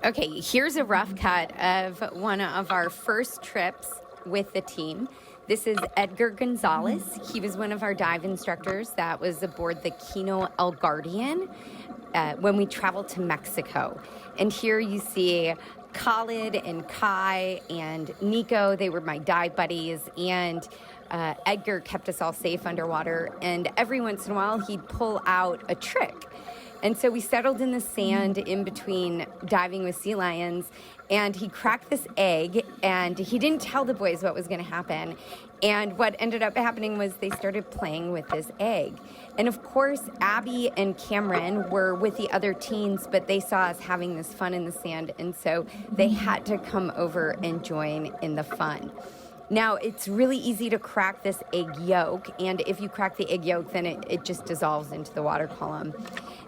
Okay, here's a rough cut of one of our first trips with the team. This is Edgar Gonzalez. He was one of our dive instructors that was aboard the Quino El Guardian when we traveled to Mexico. And here you see Khalid and Kai and Nico. They were my dive buddies, and Edgar kept us all safe underwater. And every once in a while, he'd pull out a trick. And so we settled in the sand in between diving with sea lions, and he cracked this egg, and he didn't tell the boys what was going to happen. And what ended up happening was they started playing with this egg. And of course, Abby and Cameron were with the other teens, but they saw us having this fun in the sand, and so they had to come over and join in the fun. Now, it's really easy to crack this egg yolk, and if you crack the egg yolk, then it just dissolves into the water column.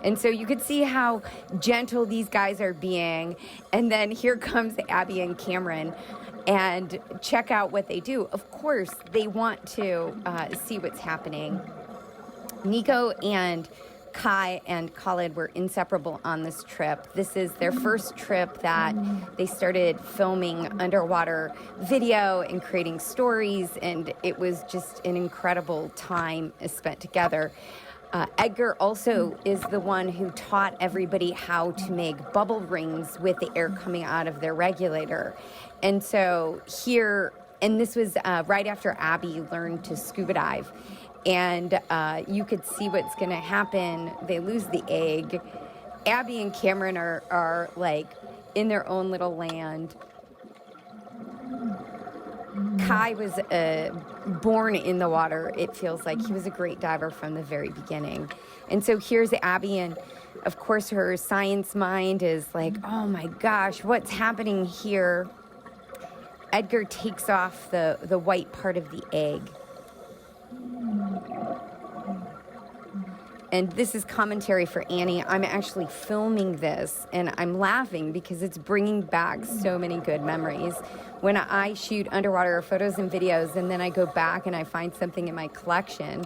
And so you could see how gentle these guys are being. And then here comes Abby and Cameron, and check out what they do. Of course, they want to see what's happening. Nico and Kai and Khalid were inseparable on this trip. This is their first trip that they started filming underwater video and creating stories, and it was just an incredible time spent together. Edgar also is the one who taught everybody how to make bubble rings with the air coming out of their regulator. And so here, and this was right after Abby learned to scuba dive. And you could see what's going to happen. They lose the egg. Abby and Cameron are like in their own little land. Kai was born in the water. It feels like he was a great diver from the very beginning. And so here's Abby, and of course her science mind is like, oh my gosh, what's happening here? Edgar takes off the white part of the egg. And this is commentary for Annie. I'm actually filming this, and I'm laughing because it's bringing back so many good memories. When I shoot underwater photos and videos, and then I go back and I find something in my collection,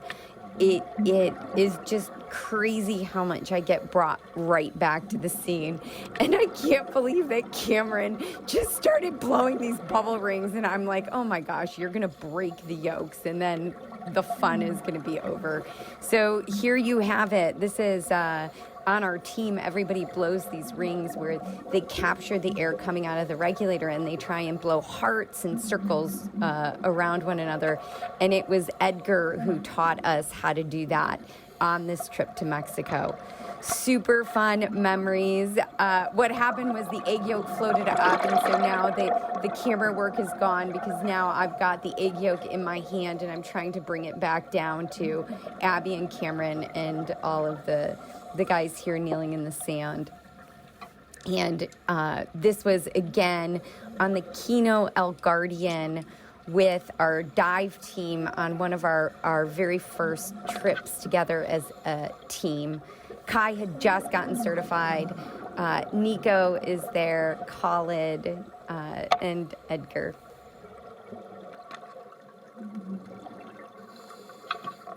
it is just crazy how much I get brought right back to the scene. And I can't believe that Cameron just started blowing these bubble rings, and I'm like, oh my gosh, you're gonna break the yolks, and then the fun is going to be over. So here you have it. This is on our team. Everybody blows these rings where they capture the air coming out of the regulator, and they try and blow hearts and circles around one another. And it was Edgar who taught us how to do that on this trip to Mexico. Super fun memories. What happened was the egg yolk floated up, and so now the camera work is gone because now I've got the egg yolk in my hand, and I'm trying to bring it back down to Abby and Cameron and all of the guys here kneeling in the sand. And this was, again, on the Quino El Guardian with our dive team on one of our very first trips together as a team. Kai had just gotten certified. Nico is there, Khalid, and Edgar.